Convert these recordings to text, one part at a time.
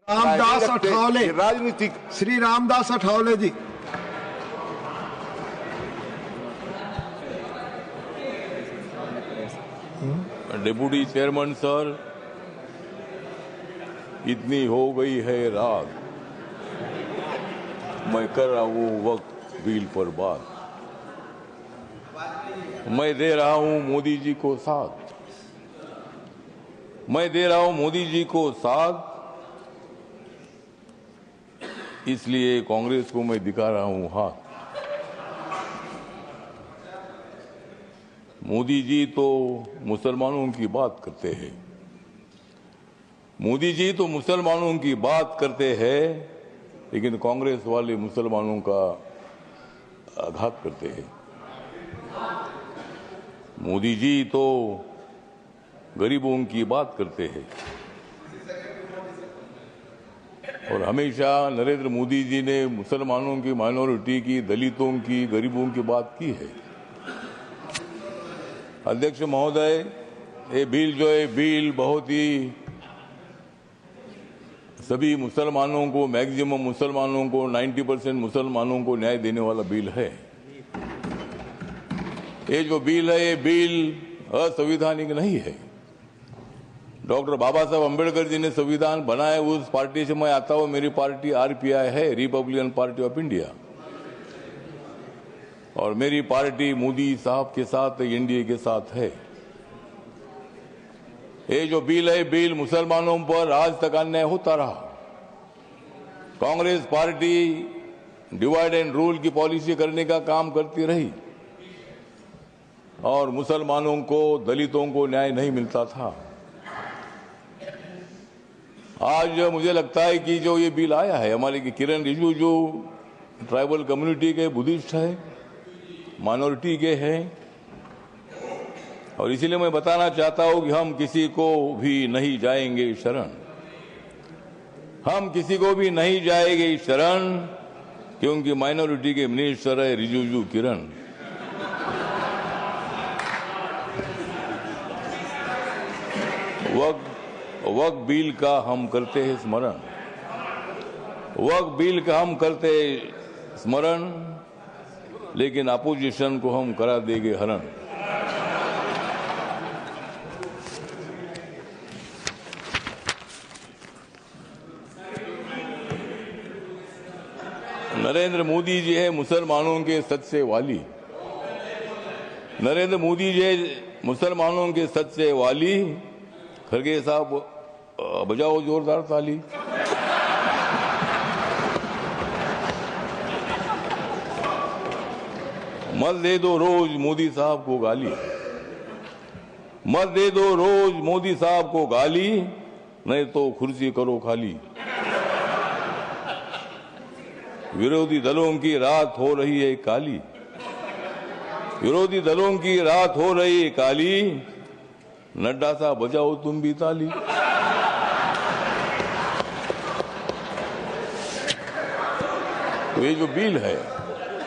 रामदास अठावले, राजनीतिक श्री रामदास अठावले जी। Deputy chairman sir, इतनी हो गई है रात, मैं कर रहा हूं वक्त बिल पर बात। मैं दे रहा हूं मोदी जी को साथ, मैं दे रहा हूं मोदी जी को साथ, इसलिए कांग्रेस को मैं दिखा रहा हूं हाथ। मोदी जी तो मुसलमानों की बात करते हैं, मोदी जी तो मुसलमानों की बात करते हैं, लेकिन कांग्रेस वाले मुसलमानों का आघात करते हैं। मोदी जी तो गरीबों की बात करते हैं और हमेशा नरेंद्र मोदी जी ने मुसलमानों की, माइनॉरिटी की, दलितों की, गरीबों की बात की है। अध्यक्ष महोदय, ये बिल जो है, बिल बहुत ही सभी मुसलमानों को, मैक्सिमम मुसलमानों को, 90% मुसलमानों को न्याय देने वाला बिल है। ये जो बिल है, ये बिल असंवैधानिक नहीं है। डॉक्टर बाबा साहब अम्बेडकर जी ने संविधान बनाया, उस पार्टी से मैं आता हूं। मेरी पार्टी आरपीआई है, रिपब्लिकन पार्टी ऑफ इंडिया, और मेरी पार्टी मोदी साहब के साथ, एनडीए के साथ है। ये जो बिल है, बिल मुसलमानों पर आज तक अन्याय होता रहा। Congress party divide and rule की पॉलिसी करने का काम करती रही और मुसलमानों को, दलितों को न्याय नहीं मिलता था। आज मुझे लगता है कि जो ये बिल आया है, हमारे किरण रिजिजू जो ट्राइबल कम्युनिटी के बुद्धिस्ट है, माइनॉरिटी के हैं, और इसीलिए मैं बताना चाहता हूं कि हम किसी को भी नहीं जाएंगे शरण, हम किसी को भी नहीं जाएंगे शरण, क्योंकि माइनॉरिटी के मिनिस्टर है रिजिजू किरण। वक्फ बिल का हम करते हैं स्मरण, वक्फ बिल का हम करते हैं स्मरण, लेकिन अपोजिशन को हम करा देंगे हरण। नरेंद्र मोदी जी है मुसलमानों के सच्चे वाली, नरेंद्र मोदी जी है मुसलमानों के सच्चे वाली। खरगे साहब बजाओ जोरदार ताली। मत दे दो रोज मोदी साहब को गाली, मत दे दो रोज मोदी साहब को गाली, नहीं तो कुर्सी करो खाली। विरोधी दलों की रात हो रही है काली, विरोधी दलों की रात हो रही है काली, नड्डा साहब बजाओ तुम भी ताली। तो ये जो बिल है,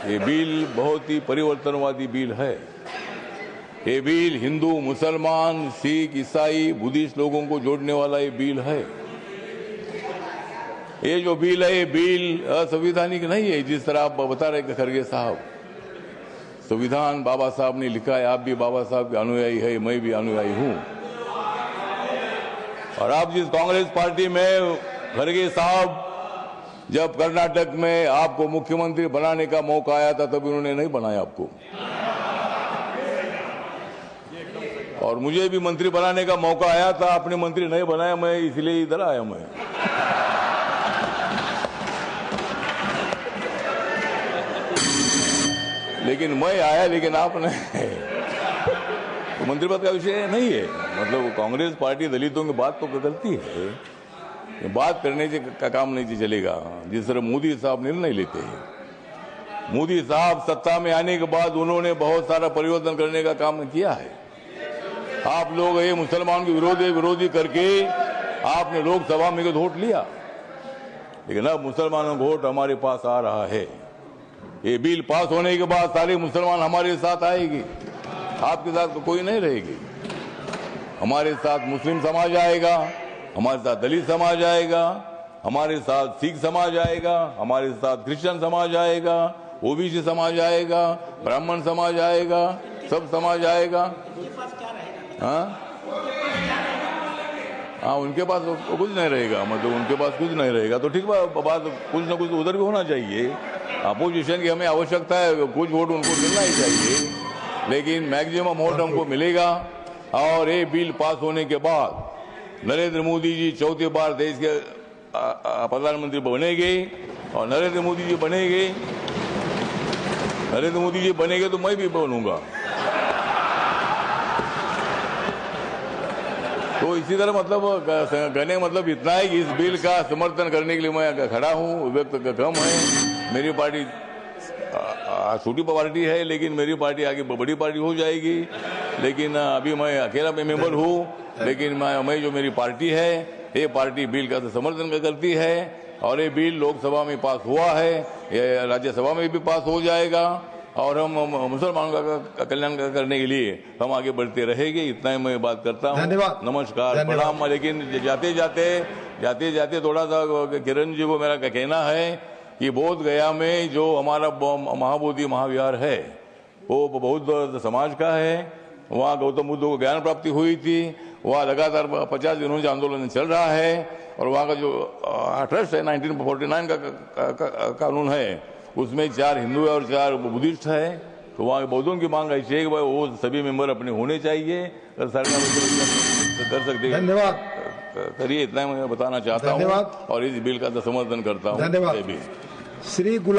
ये बिल बहुत ही परिवर्तनवादी बिल है। ये बिल हिंदू, मुसलमान, सिख, ईसाई, बुद्धिस्ट लोगों को जोड़ने वाला ये बिल है। ये जो बिल है, ये बिल असंवैधानिक नहीं है, जिस तरह आप बता रहे खरगे साहब। संविधान बाबा साहब ने लिखा है, आप भी बाबा साहब के अनुयायी है, मैं भी अनुयायी हूं। और आप जिस कांग्रेस पार्टी में, खरगे साहब, जब कर्नाटक में आपको मुख्यमंत्री बनाने का मौका आया था, तब उन्होंने नहीं बनाया आपको, और मुझे भी मंत्री बनाने का मौका आया था, आपने मंत्री नहीं बनाया, मैं इसलिए इधर आया। मैं लेकिन मैं आया, लेकिन आपने तो मंत्री पद का विषय नहीं है। मतलब कांग्रेस पार्टी दलितों की बात तो करती है, बात करने से का काम नहीं चलेगा। जिस तरह मोदी साहब निर्णय लेते हैं, मोदी साहब सत्ता में आने के बाद उन्होंने बहुत सारा परिवर्तन करने का काम किया है। आप लोग ये मुसलमान के विरोधी करके आपने लोकसभा में वोट लिया, लेकिन अब मुसलमानों का वोट हमारे पास आ रहा है। ये बिल पास होने के बाद सारे मुसलमान हमारे साथ आएगी, आपके साथ तो कोई नहीं रहेगी। हमारे साथ मुस्लिम समाज आएगा, हमारे साथ दलित समाज आएगा, हमारे साथ सिख समाज आएगा, हमारे साथ क्रिश्चियन समाज आएगा, ओबीसी समाज आएगा, ब्राह्मण समाज आएगा, सब समाज आएगा। हाँ, उनके पास कुछ नहीं रहेगा, मतलब उनके पास कुछ नहीं रहेगा तो ठीक बात, कुछ ना कुछ उधर भी होना चाहिए। अपोजिशन की हमें आवश्यकता है, कुछ वोट उनको मिलना ही चाहिए, लेकिन मैक्सिमम वोट हमको मिलेगा। और ये बिल पास होने के बाद नरेंद्र मोदी जी चौथी बार देश के प्रधानमंत्री बनेंगे, और नरेंद्र मोदी जी बनेंगे तो मैं भी बनूंगा। तो इसी तरह मतलब कहने का मतलब इतना है कि इस बिल का समर्थन करने के लिए मैं खड़ा हूँ। व्यक्त कम है, मेरी पार्टी छोटी पार्टी है, लेकिन मेरी पार्टी आगे बड़ी पार्टी हो जाएगी। लेकिन अभी मैं अकेला मेंबर हूँ, लेकिन मैं जो मेरी पार्टी है, ये पार्टी बिल का समर्थन करती है, और ये बिल लोकसभा में पास हुआ है, ये राज्यसभा में भी पास हो जाएगा, और हम मुसलमानों का कल्याण करने के लिए हम आगे बढ़ते रहेंगे। इतना ही मैं बात करता हूँ। धन्यवाद। नमस्कार, प्रणाम। लेकिन जाते जाते थोड़ा सा किरण जी को मेरा कहना है कि बोध गया में जो हमारा महाबोधि महाविहार है, वो बौद्ध समाज का है। वहाँ गौतम बुद्ध को ज्ञान प्राप्ति हुई थी। वहाँ लगातार 50 दिनों से आंदोलन चल रहा है, और वहाँ का जो ट्रस्ट है 1949 का कानून है, उसमें 4 हिंदू और 4 बुद्धिस्ट है। तो वहाँ बौद्धों की मांग ऐसी है कि भाई वो सभी मेंबर अपने होने चाहिए, सरकार कर सकते हैं। धन्यवाद। करिए, इतना मैं बताना चाहता हूँ, और इस बिल का समर्थन करता हूँ। धन्यवाद। श्री गुलाम